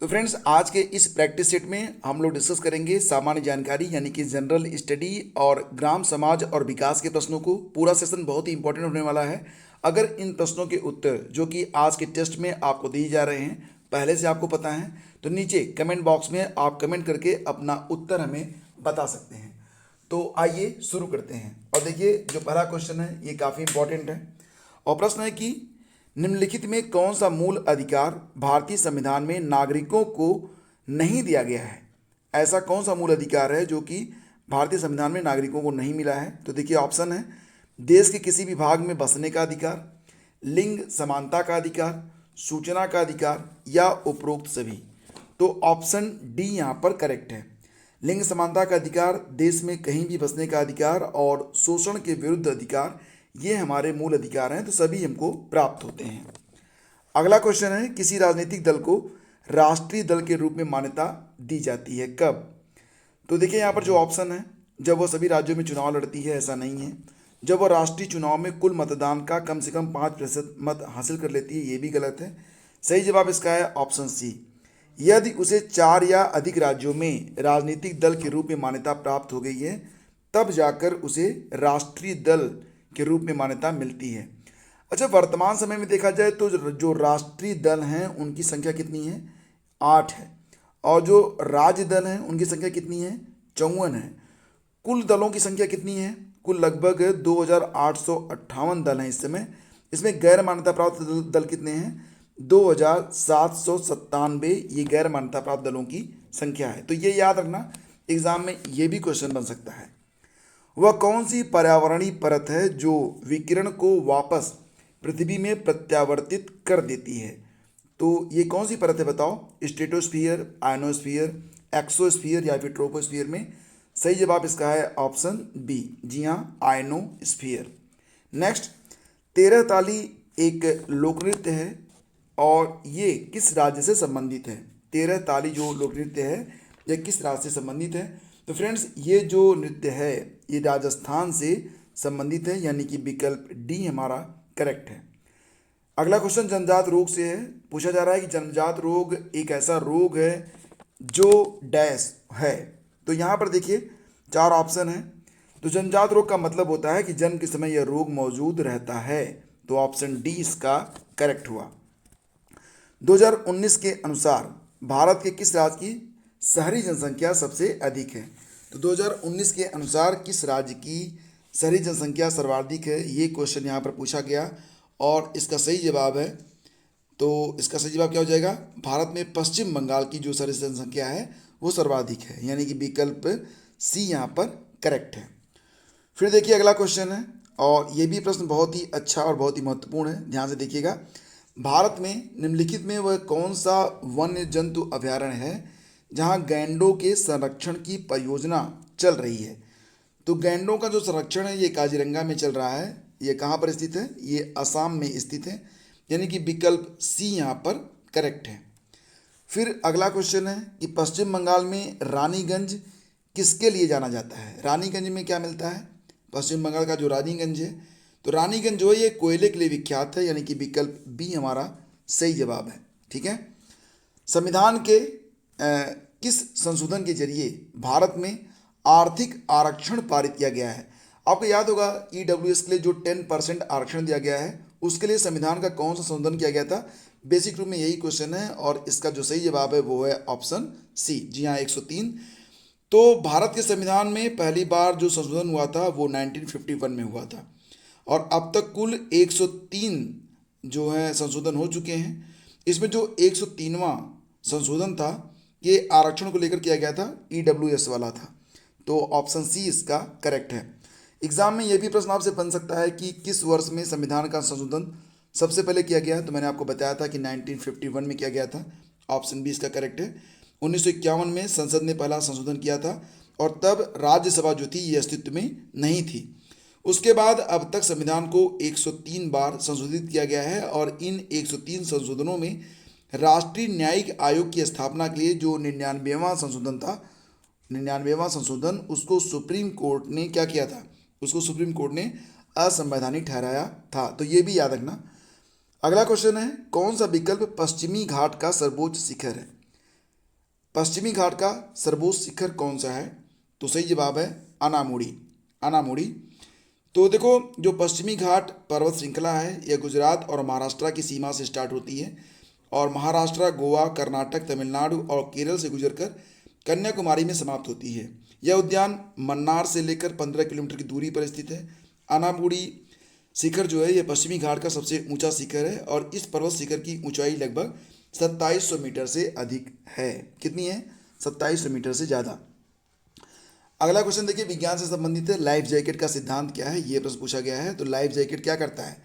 तो फ्रेंड्स, आज के इस प्रैक्टिस सेट में हम लोग डिस्कस करेंगे सामान्य जानकारी यानी कि जनरल स्टडी और ग्राम समाज और विकास के प्रश्नों को। पूरा सेशन बहुत ही इंपॉर्टेंट होने वाला है। अगर इन प्रश्नों के उत्तर जो कि आज के टेस्ट में आपको दिए जा रहे हैं पहले से आपको पता है, तो नीचे कमेंट बॉक्स में आप कमेंट करके अपना उत्तर हमें बता सकते हैं। तो आइए शुरू करते हैं। और देखिए, जो पहला क्वेश्चन है ये काफ़ी इंपॉर्टेंट है और प्रश्न है कि निम्नलिखित में कौन सा मूल अधिकार भारतीय संविधान में नागरिकों को नहीं दिया गया है। ऐसा कौन सा मूल अधिकार है जो कि भारतीय संविधान में नागरिकों को नहीं मिला है। तो देखिए, ऑप्शन है देश के किसी भी भाग में बसने का अधिकार, लिंग समानता का अधिकार, सूचना का अधिकार या उपरोक्त सभी। तो ऑप्शन डी यहाँ पर करेक्ट है। लिंग समानता का अधिकार, देश में कहीं भी बसने का अधिकार और शोषण के विरुद्ध अधिकार, ये हमारे मूल अधिकार हैं, तो सभी हमको प्राप्त होते हैं। अगला क्वेश्चन है किसी राजनीतिक दल को राष्ट्रीय दल के रूप में मान्यता दी जाती है कब। तो देखिए, यहाँ पर जो ऑप्शन है, जब वह सभी राज्यों में चुनाव लड़ती है, ऐसा नहीं है। जब वह राष्ट्रीय चुनाव में कुल मतदान का कम से कम 5% मत हासिल कर लेती है, ये भी गलत है। सही जवाब इसका है ऑप्शन सी। यदि उसे 4 या अधिक राज्यों में राजनीतिक दल के रूप में मान्यता प्राप्त हो गई है, तब जाकर उसे राष्ट्रीय दल के रूप में मान्यता मिलती है। अच्छा, वर्तमान समय में देखा जाए तो जो राष्ट्रीय दल हैं उनकी संख्या कितनी है? 8 है। और जो राज्य दल हैं उनकी संख्या कितनी है? 54 है। कुल दलों की संख्या कितनी है? कुल लगभग 2858 दल हैं इस समय। इसमें गैर मान्यता प्राप्त दल कितने हैं? 2797। ये गैर मान्यता प्राप्त दलों की संख्या है। तो ये याद रखना, एग्जाम में ये भी क्वेश्चन बन सकता है। वह कौन सी पर्यावरणीय परत है जो विकिरण को वापस पृथ्वी में प्रत्यावर्तित कर देती है? तो ये कौन सी परत है बताओ? स्ट्रेटोस्फीयर, आयनोस्फीयर, एक्सोस्फीयर या फिर ट्रोपोस्फीयर में? सही जवाब इसका है ऑप्शन बी। जी हाँ, आयनोस्फीयर। नेक्स्ट, 13 ताली एक लोक नृत्य है और ये किस राज्य से संबंधित है? 13 ताली जो लोक नृत्य है ये किस राज्य से संबंधित है? तो फ्रेंड्स, ये जो नृत्य है ये राजस्थान से संबंधित है, यानी कि विकल्प डी हमारा करेक्ट है। अगला क्वेश्चन जन्मजात रोग से है। पूछा जा रहा है कि जन्मजात रोग एक ऐसा रोग है जो डैश है। तो यहाँ पर देखिए 4 ऑप्शन है। तो जन्मजात रोग का मतलब होता है कि जन्म के समय यह रोग मौजूद रहता है। तो ऑप्शन डी इसका करेक्ट हुआ। 2019 के अनुसार भारत के किस राज्य की शहरी जनसंख्या सबसे अधिक है? तो 2019 के अनुसार किस राज्य की शहरी जनसंख्या सर्वाधिक है, ये क्वेश्चन यहाँ पर पूछा गया और इसका सही जवाब है। तो इसका सही जवाब क्या हो जाएगा? भारत में पश्चिम बंगाल की जो शहरी जनसंख्या है वो सर्वाधिक है, यानी कि विकल्प सी यहाँ पर करेक्ट है। फिर देखिए अगला क्वेश्चन है और ये भी प्रश्न बहुत ही अच्छा और बहुत ही महत्वपूर्ण है, ध्यान से देखिएगा। भारत में निम्नलिखित में वह कौन सा वन्य जंतु अभयारण्य है जहां गैंडों के संरक्षण की परियोजना चल रही है? तो गैंडों का जो संरक्षण है ये काजीरंगा में चल रहा है। ये कहाँ पर स्थित है? ये असम में स्थित है, यानी कि विकल्प सी यहाँ पर करेक्ट है। फिर अगला क्वेश्चन है कि पश्चिम बंगाल में रानीगंज किसके लिए जाना जाता है? रानीगंज में क्या मिलता है? पश्चिम बंगाल का जो रानीगंज है, तो रानीगंज जो है ये कोयले के लिए विख्यात है, यानी कि विकल्प बी हमारा सही जवाब है। ठीक है। संविधान के किस संशोधन के जरिए भारत में आर्थिक आरक्षण पारित किया गया है? आपको याद होगा ईडब्ल्यूएस के लिए जो 10% आरक्षण दिया गया है उसके लिए संविधान का कौन सा संशोधन किया गया था? बेसिक रूप में यही क्वेश्चन है और इसका जो सही जवाब है वो है ऑप्शन सी। जी हाँ, 103। तो भारत के संविधान में पहली बार जो संशोधन हुआ था वो 1951 में हुआ था और अब तक कुल 103 जो है संशोधन हो चुके हैं। इसमें जो 103वां संशोधन था ये आरक्षण को लेकर किया गया था, ईडब्ल्यूएस वाला था। तो ऑप्शन सी इसका करेक्ट है। एग्जाम में यह भी प्रश्न आपसे बन सकता है कि किस वर्ष में संविधान का संशोधन सबसे पहले किया गया? तो मैंने आपको बताया था कि 1951 में किया गया था। ऑप्शन बी इसका करेक्ट है। 1951 में संसद ने पहला संशोधन किया था और तब राज्यसभा जो थी ये अस्तित्व में नहीं थी। उसके बाद अब तक संविधान को 103 बार संशोधित किया गया है और इन 103 संशोधनों में राष्ट्रीय न्यायिक आयोग की स्थापना के लिए जो 99वां संशोधन था, 99वां संशोधन, उसको सुप्रीम कोर्ट ने क्या किया था? उसको सुप्रीम कोर्ट ने असंवैधानिक ठहराया था। तो ये भी याद रखना। अगला क्वेश्चन है कौन सा विकल्प पश्चिमी घाट का सर्वोच्च शिखर है? पश्चिमी घाट का सर्वोच्च शिखर कौन सा है? तो सही जवाब है अनामुड़ी। अनामुड़ी। तो देखो, जो पश्चिमी घाट पर्वत श्रृंखला है यह गुजरात और महाराष्ट्र की सीमा से स्टार्ट होती है और महाराष्ट्र, गोवा, कर्नाटक, तमिलनाडु और केरल से गुजरकर कन्याकुमारी में समाप्त होती है। यह उद्यान मन्नार से लेकर 15 किलोमीटर की दूरी पर स्थित है। अनामुड़ी शिखर जो है यह पश्चिमी घाट का सबसे ऊंचा शिखर है और इस पर्वत शिखर की ऊंचाई लगभग 2700 मीटर से अधिक है। कितनी है? 2700 मीटर से ज़्यादा। अगला क्वेश्चन देखिए, विज्ञान से संबंधित है। लाइफ जैकेट का सिद्धांत क्या है? ये प्रश्न पूछा गया है। तो लाइफ जैकेट क्या करता है?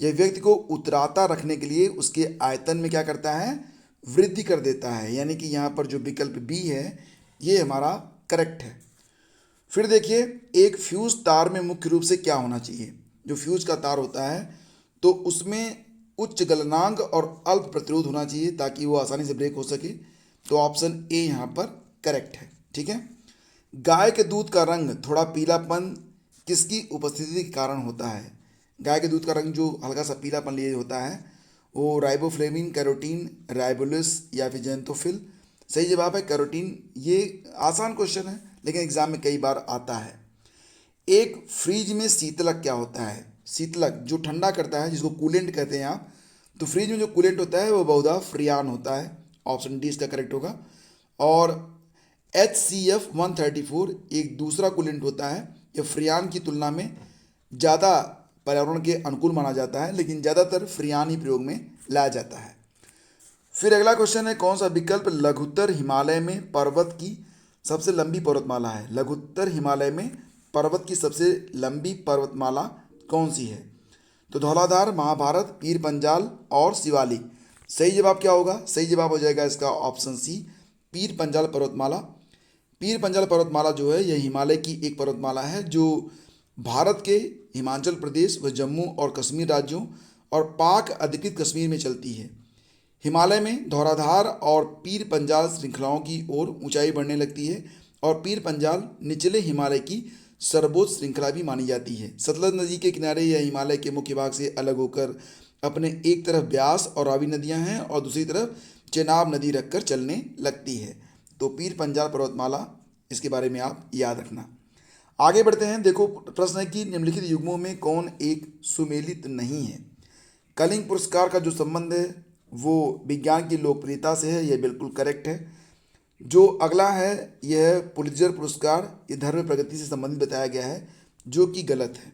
यह व्यक्ति को उतराता रखने के लिए उसके आयतन में क्या करता है? वृद्धि कर देता है। यानी कि यहाँ पर जो विकल्प बी है ये हमारा करेक्ट है। फिर देखिए, एक फ्यूज तार में मुख्य रूप से क्या होना चाहिए? जो फ्यूज का तार होता है तो उसमें उच्च गलनांक और अल्प प्रतिरोध होना चाहिए ताकि वो आसानी से ब्रेक हो सके। तो ऑप्शन ए यहाँ पर करेक्ट है। ठीक है। गाय के दूध का रंग थोड़ा पीलापन किसकी उपस्थिति के कारण होता है? गाय के दूध का रंग जो हल्का सा पीलापन लिए होता है वो राइबोफ्लेविन, कैरोटीन, राइबोलिस या फिर जेंथोफिल। सही जवाब है कैरोटीन। ये आसान क्वेश्चन है लेकिन एग्जाम में कई बार आता है। एक फ्रिज में शीतलक क्या होता है? शीतलक जो ठंडा करता है, जिसको कूलेंट कहते हैं आप, तो फ्रिज में जो कूलेंट होता है वो बहुधा फ्रियान होता है। ऑप्शन डी इसका करेक्ट होगा। और HCF134 एक दूसरा कूलेंट होता है। यह फ्रियान की तुलना में ज़्यादा पर्यावरण के अनुकूल माना जाता है लेकिन ज़्यादातर फ्रियान ही प्रयोग में लाया जाता है। फिर अगला क्वेश्चन है, कौन सा विकल्प लघुत्तर हिमालय में पर्वत की सबसे लंबी पर्वतमाला है? लघुत्तर हिमालय में पर्वत की सबसे लंबी पर्वतमाला कौन सी है? तो धौलाधार, महाभारत, पीर पंजाल और शिवालिक। सही जवाब क्या होगा? सही जवाब हो जाएगा इसका ऑप्शन सी, पीर पंजाल पर्वतमाला। पीर पंजाल पर्वतमाला जो है यह हिमालय की एक पर्वतमाला है जो भारत के हिमाचल प्रदेश व जम्मू और कश्मीर राज्यों और पाक अधिकृत कश्मीर में चलती है। हिमालय में धौलाधार और पीर पंजाल श्रृंखलाओं की ओर ऊंचाई बढ़ने लगती है और पीर पंजाल निचले हिमालय की सर्वोच्च श्रृंखला भी मानी जाती है। सतलज नदी के किनारे यह हिमालय के मुख्य भाग से अलग होकर अपने एक तरफ ब्यास और रावी नदियां हैं और दूसरी तरफ चेनाब नदी रखकर चलने लगती है। तो पीर पंजाल पर्वतमाला, इसके बारे में आप याद रखना। आगे बढ़ते हैं। देखो, प्रश्न है कि निम्नलिखित युग्मों में कौन एक सुमेलित नहीं है? कलिंग पुरस्कार का जो संबंध है वो विज्ञान की लोकप्रियता से है, यह बिल्कुल करेक्ट है। जो अगला है यह पुलित्जर पुरस्कार, ये धर्म प्रगति से संबंधित बताया गया है, जो कि गलत है।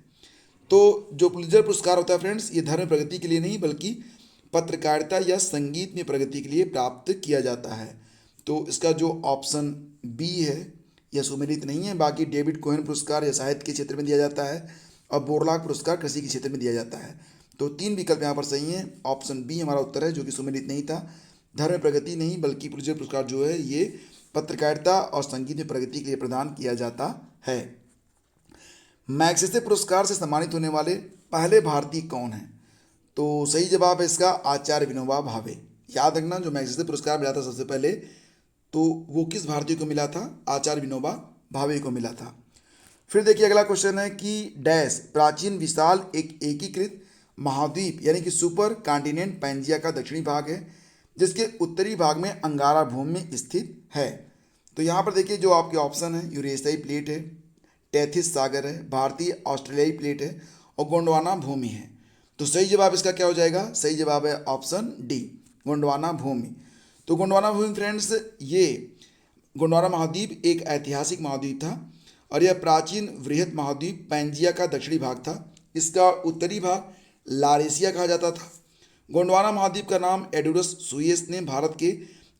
तो जो पुलित्जर पुरस्कार होता है फ्रेंड्स, ये धर्म प्रगति के लिए नहीं बल्कि पत्रकारिता या संगीत में प्रगति के लिए प्राप्त किया जाता है। तो इसका जो ऑप्शन बी है यह सुमेलित नहीं है। बाकी डेविड कोहेन पुरस्कार यह साहित्य के क्षेत्र में दिया जाता है और बोरलाग पुरस्कार कृषि के क्षेत्र में दिया जाता है। तो 3 विकल्प यहाँ पर सही हैं। ऑप्शन बी हमारा उत्तर है, जो कि सुमेलित नहीं था। धर्म प्रगति नहीं बल्कि पुलित्जर पुरस्कार जो है ये पत्रकारिता और संगीत में प्रगति के लिए प्रदान किया जाता है। मैग्सेसे पुरस्कार से सम्मानित होने वाले पहले भारतीय कौन हैं? तो सही जवाब है इसका आचार्य विनोबा भावे। याद रखना, जो मैग्सेसे पुरस्कार मिला था सबसे पहले तो वो किस भारतीय को मिला था? आचार्य विनोबा भावे को मिला था। फिर देखिए, अगला क्वेश्चन है कि डैश प्राचीन विशाल एक एकीकृत महाद्वीप यानी कि सुपर कॉन्टिनेंट पैंजिया का दक्षिणी भाग है जिसके उत्तरी भाग में अंगारा भूमि में स्थित है। तो यहाँ पर देखिए, जो आपके ऑप्शन है, यूरेशियाई प्लेट है, टेथिस सागर है, भारतीय ऑस्ट्रेलियाई प्लेट है और गोंडवाना भूमि है। तो सही जवाब इसका क्या हो जाएगा? सही जवाब है ऑप्शन डी, गोंडवाना भूमि। तो गोंडवाना भूमि फ्रेंड्स, ये गोंडवाना महाद्वीप एक ऐतिहासिक महाद्वीप था और यह प्राचीन वृहत महाद्वीप पैंजिया का दक्षिणी भाग था। इसका उत्तरी भाग लारेशिया कहा जाता था। गोंडवाना महाद्वीप का नाम एडुरस सुयेस ने भारत के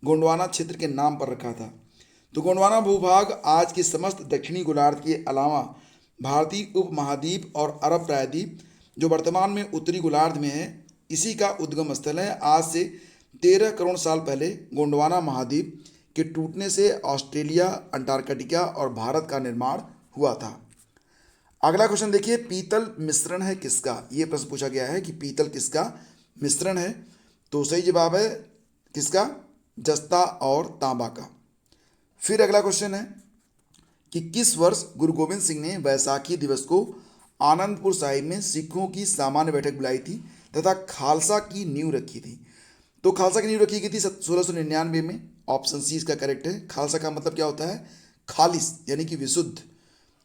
गोंडवाना क्षेत्र के नाम पर रखा था। तो गोंडवाना भूभाग आज के समस्त दक्षिणी गोलार्ध के अलावा भारतीय उपमहाद्वीप और अरब प्रायद्वीप जो वर्तमान में उत्तरी गोलार्ध में है, इसी का उद्गम स्थल है। आज से 13 करोड़ साल पहले गोंडवाना महाद्वीप के टूटने से ऑस्ट्रेलिया, अंटार्कटिका और भारत का निर्माण हुआ था। अगला क्वेश्चन देखिए, पीतल मिश्रण है किसका? ये प्रश्न पूछा गया है कि पीतल किसका मिश्रण है? तो सही जवाब है किसका? जस्ता और तांबा का। फिर अगला क्वेश्चन है कि किस वर्ष गुरु गोविंद सिंह ने बैसाखी दिवस को आनंदपुर साहिब में सिखों की सामान्य बैठक बुलाई थी तथा खालसा की नींव रखी थी? तो खालसा की नींव रखी गई थी 1699 में ऑप्शन सी इसका करेक्ट है। खालसा का मतलब क्या होता है? खालिस यानी कि विशुद्ध।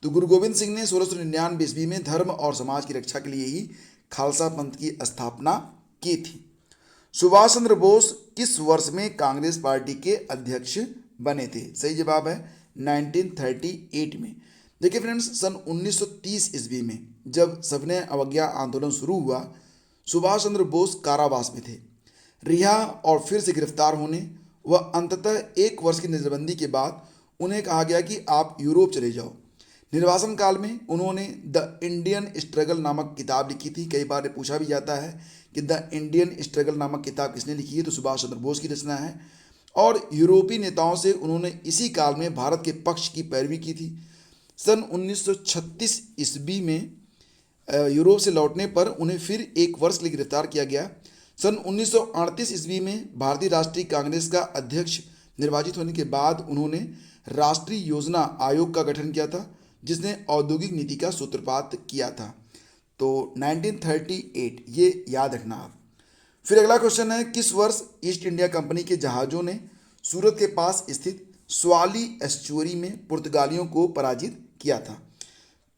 तो गुरु गोविंद सिंह ने 1699 ईस्वी में धर्म और समाज की रक्षा के लिए ही खालसा पंथ की स्थापना की थी। सुभाष चंद्र बोस किस वर्ष में कांग्रेस पार्टी के अध्यक्ष बने थे? सही जवाब है 1938 में। देखिए फ्रेंड्स, सन 1930 ईस्वी में जब सविनय अवज्ञा आंदोलन शुरू हुआ, सुभाष चंद्र बोस कारावास में थे। रिहा और फिर से गिरफ्तार होने व अंततः 1 वर्ष की नजरबंदी के बाद उन्हें कहा गया कि आप यूरोप चले जाओ। निर्वासन काल में उन्होंने द इंडियन स्ट्रगल नामक किताब लिखी थी। कई बार पूछा भी जाता है कि द इंडियन स्ट्रगल नामक किताब किसने लिखी है, तो सुभाष चंद्र बोस की रचना है। और यूरोपीय नेताओं से उन्होंने इसी काल में भारत के पक्ष की पैरवी की थी। सन 1936 ईस्वी में यूरोप से लौटने पर उन्हें फिर 1 वर्ष के लिए गिरफ्तार किया गया। सन 1938 ईस्वी में भारतीय राष्ट्रीय कांग्रेस का अध्यक्ष निर्वाचित होने के बाद उन्होंने राष्ट्रीय योजना आयोग का गठन किया था, जिसने औद्योगिक नीति का सूत्रपात किया था। तो 1938 ये याद रखना आप। फिर अगला क्वेश्चन है, किस वर्ष ईस्ट इंडिया कंपनी के जहाज़ों ने सूरत के पास स्थित स्वाली एस्चुअरी में पुर्तगालियों को पराजित किया था?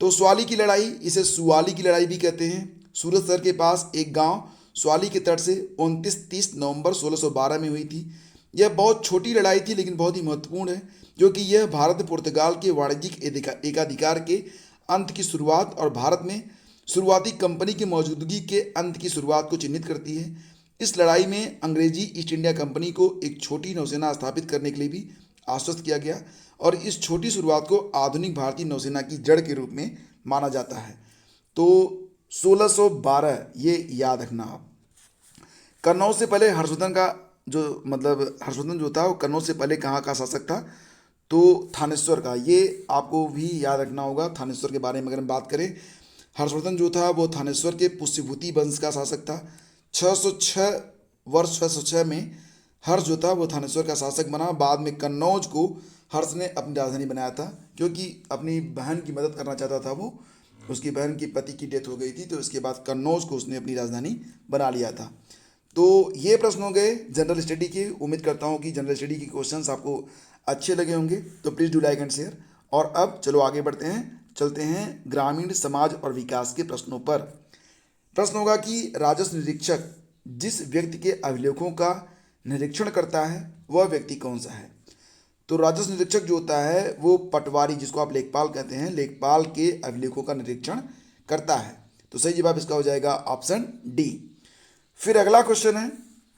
तो स्वाली की लड़ाई, इसे सुवाली की लड़ाई भी कहते हैं, सूरत शहर के पास एक गांव स्वाली के तट से 29-30 नवंबर 1612 में हुई थी। यह बहुत छोटी लड़ाई थी लेकिन बहुत ही महत्वपूर्ण है, क्योंकि यह भारत पुर्तगाल के वाणिज्यिक एकाधिकार के अंत की शुरुआत और भारत में शुरुआती कंपनी की मौजूदगी के अंत की शुरुआत को चिन्हित करती है। इस लड़ाई में अंग्रेजी ईस्ट इंडिया कंपनी को एक छोटी नौसेना स्थापित करने के लिए भी आश्वस्त किया गया और इस छोटी शुरुआत को आधुनिक भारतीय नौसेना की जड़ के रूप में माना जाता है। तो 1612 ये याद रखना आप। कन्नौज से पहले हर्षवर्धन का हर्षवर्धन जो था वो कन्नौज से पहले कहाँ का शासक था? तो थानेश्वर का। ये आपको भी याद रखना होगा। थानेश्वर के बारे में अगर हम बात करें, हर्षवर्धन जो था वो थानेश्वर के पुष्यभूति वंश का शासक था। 606 में हर्ष जो था वो थानेश्वर का शासक बना। बाद में कन्नौज को हर्ष ने अपनी राजधानी बनाया था, क्योंकि अपनी बहन की मदद करना चाहता था वो। उसकी बहन की पति की डेथ हो गई थी, तो इसके बाद कन्नौज को उसने अपनी राजधानी बना लिया था। तो ये प्रश्न हो गए जनरल स्टडी के। उम्मीद करता हूँ कि जनरल स्टडी के क्वेश्चंस आपको अच्छे लगे होंगे। तो please do like and share. और अब चलो आगे बढ़ते हैं, चलते हैं ग्रामीण समाज और विकास के प्रश्नों पर। प्रश्न होगा कि राजस्व निरीक्षक जिस व्यक्ति के अभिलेखों का निरीक्षण करता है वह व्यक्ति कौन सा है? तो राजस्व निरीक्षक जो होता है वो पटवारी, जिसको आप लेखपाल कहते हैं, लेखपाल के अभिलेखों का निरीक्षण करता है। तो सही जवाब इसका हो जाएगा ऑप्शन डी। फिर अगला क्वेश्चन है,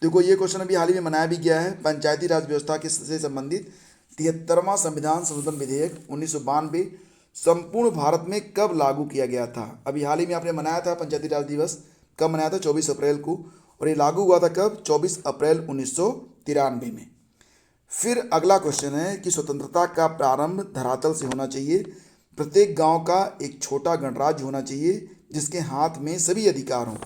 देखो ये क्वेश्चन अभी हाल ही में बनाया भी गया है। पंचायती राज व्यवस्था के से संबंधित 73वां संविधान संशोधन विधेयक 1992 संपूर्ण भारत में कब लागू किया गया था? अभी हाल ही में आपने मनाया था पंचायती राज दिवस। कब मनाया था? 24 अप्रैल को। और ये लागू हुआ था कब? 24 अप्रैल 1993 में। फिर अगला क्वेश्चन है कि स्वतंत्रता का प्रारंभ धरातल से होना चाहिए। प्रत्येक गांव का एक छोटा गणराज्य होना चाहिए जिसके हाथ में सभी अधिकार हों।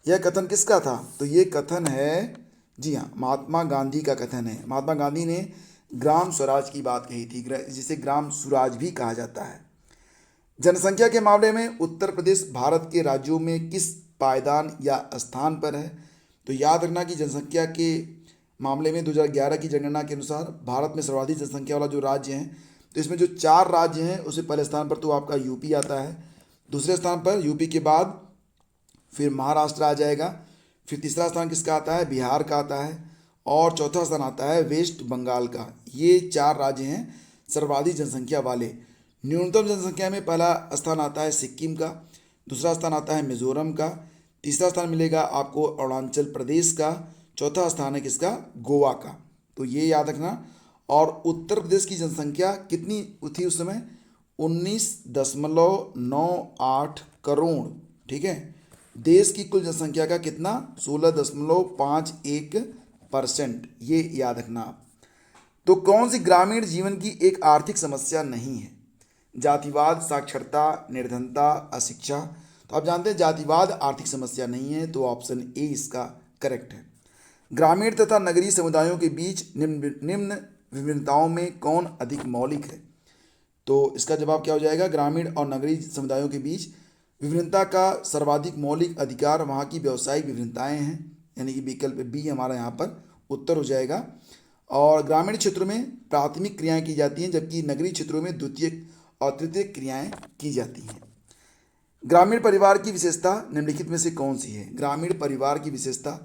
यह कथन किसका था? तो ये कथन है, जी हाँ, महात्मा गांधी का कथन है। महात्मा गांधी ने ग्राम स्वराज की बात कही थी, जिसे ग्राम स्वराज भी कहा जाता है। जनसंख्या के मामले में उत्तर प्रदेश भारत के राज्यों में किस पायदान या स्थान पर है? तो याद रखना कि जनसंख्या के मामले में 2011 की जनगणना के अनुसार भारत में सर्वाधिक जनसंख्या वाला जो राज्य है, तो इसमें जो 4 राज्य हैं उससे पहले स्थान पर तो आपका यूपी आता है, दूसरे स्थान पर यूपी के बाद फिर महाराष्ट्र आ जाएगा, फिर तीसरा स्थान किसका आता है? बिहार का आता है, और चौथा स्थान आता है वेस्ट बंगाल का। ये 4 राज्य हैं सर्वाधिक जनसंख्या वाले। न्यूनतम जनसंख्या में पहला स्थान आता है सिक्किम का, दूसरा स्थान आता है मिजोरम का, तीसरा स्थान मिलेगा आपको अरुणाचल प्रदेश का, चौथा स्थान है किसका? गोवा का। तो ये याद रखना। और उत्तर प्रदेश की जनसंख्या कितनी थी उस समय? 19.98 करोड़। ठीक है। देश की कुल जनसंख्या का कितना? 16.51%। ये याद रखना आप। तो कौन सी ग्रामीण जीवन की एक आर्थिक समस्या नहीं है? जातिवाद, साक्षरता, निर्धनता, अशिक्षा। तो आप जानते हैं जातिवाद आर्थिक समस्या नहीं है, तो ऑप्शन ए इसका करेक्ट है। ग्रामीण तथा नगरीय समुदायों के बीच निम्न विभिन्नताओं में कौन अधिक मौलिक है? तो इसका जवाब क्या हो जाएगा? ग्रामीण और नगरीय समुदायों के बीच विभिन्नता का सर्वाधिक मौलिक अधिकार वहाँ की व्यावसायिक विभिन्नताएं हैं, यानी कि विकल्प बी हमारा यहाँ पर उत्तर हो जाएगा। और ग्रामीण क्षेत्रों में प्राथमिक क्रियाएं की जाती हैं, जबकि नगरीय क्षेत्रों में द्वितीयक और तृतीयक क्रियाएं की जाती हैं। ग्रामीण परिवार की विशेषता निम्नलिखित में से कौन सी है? ग्रामीण परिवार की विशेषता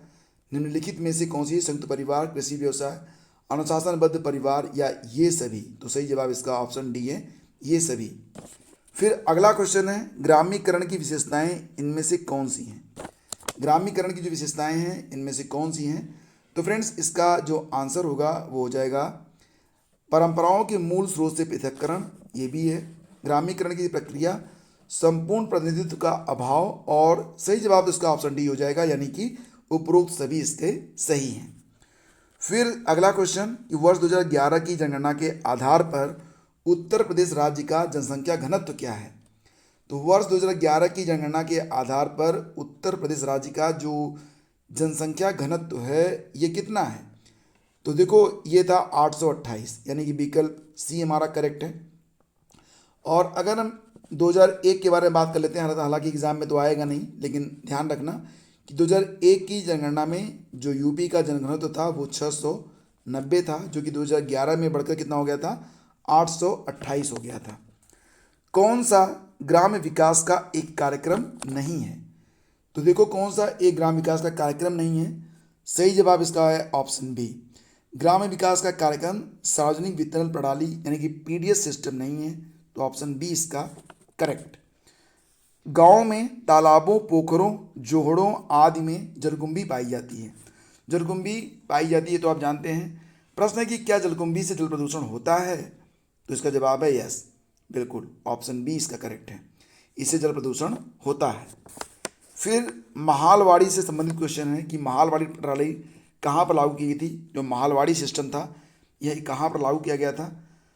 निम्नलिखित में से कौन सी है? संयुक्त परिवार, कृषि व्यवसाय, अनुशासनबद्ध परिवार या ये सभी? तो सही जवाब इसका ऑप्शन डी है, ये सभी। फिर अगला क्वेश्चन है, ग्रामीकरण की विशेषताएं इनमें से कौन सी हैं? ग्रामीकरण की जो विशेषताएं हैं इनमें से कौन सी हैं? तो फ्रेंड्स इसका जो आंसर होगा वो हो जाएगा परंपराओं के मूल स्रोत से पृथक्करण, ये भी है। ग्रामीकरण की प्रक्रिया, संपूर्ण प्रतिनिधित्व का अभाव, और सही जवाब इसका ऑप्शन डी हो जाएगा, यानी कि उपरोक्त सभी इसके सही हैं। फिर अगला क्वेश्चन कि वर्ष 2011 की जनगणना के आधार पर उत्तर प्रदेश राज्य का जनसंख्या घनत्व क्या है? तो वर्ष 2011 की जनगणना के आधार पर उत्तर प्रदेश राज्य का जो जनसंख्या घनत्व है ये कितना है? तो देखो ये था 828, यानी कि विकल्प सी हमारा करेक्ट है। और अगर हम 2001 के बारे में बात कर लेते हैं, हालांकि एग्जाम में तो आएगा नहीं, लेकिन ध्यान रखना कि 2001 की जनगणना में जो यूपी का जनघनत्व था वो 690 था, जो कि 2011 में बढ़कर कितना हो गया था? 828 हो गया था। कौन सा ग्राम विकास का एक कार्यक्रम नहीं है? तो देखो कौन सा एक ग्राम विकास का कार्यक्रम नहीं है? सही जवाब इसका है ऑप्शन बी, ग्राम विकास का कार्यक्रम सार्वजनिक वितरण प्रणाली यानी कि पीडीएस सिस्टम नहीं है, तो ऑप्शन बी इसका करेक्ट। गांव में तालाबों, पोखरों, जोहड़ों आदि में जलकुंभी पाई जाती है। जलकुंभी पाई जाती है तो आप जानते हैं। प्रश्न है कि क्या जलकुंभी से जल प्रदूषण होता है? तो इसका जवाब है यस, बिल्कुल ऑप्शन बी इसका करेक्ट है, इससे जल प्रदूषण होता है। फिर महालवाड़ी से संबंधित क्वेश्चन है कि महालवाड़ी प्रणाली कहाँ पर लागू की गई थी? जो महालवाड़ी सिस्टम था यह कहाँ पर लागू किया गया था?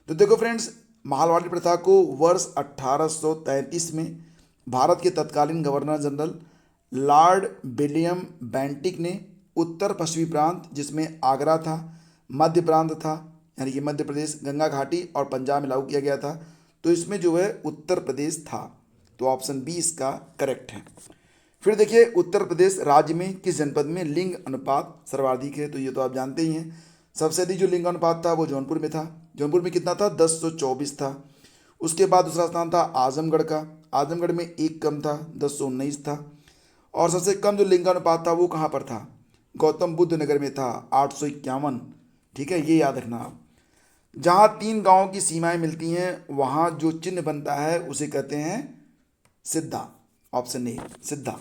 तो देखो फ्रेंड्स, महालवाड़ी प्रथा को वर्ष 1833 में भारत के तत्कालीन governor general Lord William Bentinck ने उत्तर पश्चिमी प्रांत, जिसमें आगरा था, मध्य प्रांत था यानी कि मध्य प्रदेश, गंगा घाटी और पंजाब में लागू किया गया था। तो इसमें जो है उत्तर प्रदेश था, तो ऑप्शन बी इसका करेक्ट है। फिर देखिए उत्तर प्रदेश राज्य में किस जनपद में लिंग अनुपात सर्वाधिक है? तो ये तो आप जानते ही हैं। सबसे अधिक जो लिंग अनुपात था वो जौनपुर में था। जौनपुर में कितना था? 1024 था। उसके बाद दूसरा स्थान था आजमगढ़ का। आजमगढ़ में एक कम था, 1019 था। और सबसे कम जो लिंगानुपात था वो कहाँ पर था? गौतम बुद्ध नगर में था, 851। ठीक है, ये याद रखना आप। जहाँ 3 गांवों की सीमाएं मिलती हैं वहाँ जो चिन्ह बनता है उसे कहते हैं सिद्धा, ऑप्शन ए सिद्धा।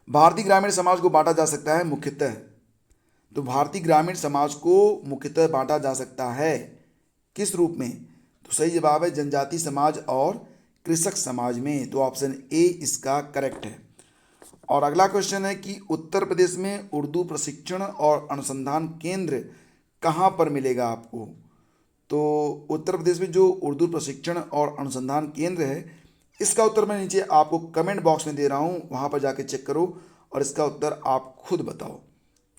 भारतीय ग्रामीण समाज को बांटा जा सकता है मुख्यतः, तो भारतीय ग्रामीण समाज को मुख्यतः बांटा जा सकता है किस रूप में? तो सही जवाब है जनजाति समाज और कृषक समाज में, तो ऑप्शन ए इसका करेक्ट है। और अगला क्वेश्चन है कि उत्तर प्रदेश में उर्दू प्रशिक्षण और अनुसंधान केंद्र कहाँ पर मिलेगा आपको? तो उत्तर प्रदेश में जो उर्दू प्रशिक्षण और अनुसंधान केंद्र है इसका उत्तर मैं नीचे आपको कमेंट बॉक्स में दे रहा हूँ, वहाँ पर जाके चेक करो और इसका उत्तर आप खुद बताओ।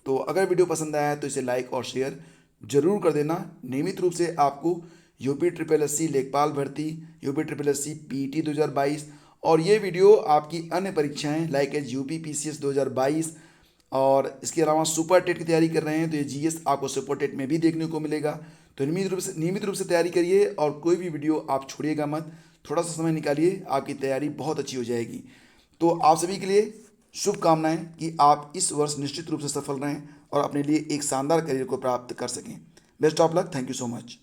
तो अगर वीडियो पसंद आया है तो इसे लाइक और शेयर जरूर कर देना। नियमित रूप से आपको यूपी ट्रिपल एस सी लेखपाल भर्ती, UP triple S C PT 2022 और ये वीडियो आपकी अन्य परीक्षाएं लाइक एज यूपी पीसीएस 2022 और इसके अलावा सुपर टेट की तैयारी कर रहे हैं तो ये जीएस आपको सुपर टेट में भी देखने को मिलेगा। तो नियमित रूप से तैयारी करिए और कोई भी वीडियो आप छोड़िएगा मत, थोड़ा सा समय निकालिए, आपकी तैयारी बहुत अच्छी हो जाएगी। तो आप सभी के लिए शुभकामनाएं कि आप इस वर्ष निश्चित रूप से सफल रहें और अपने लिए एक शानदार करियर को प्राप्त कर सकें। Best of luck, thank you so much.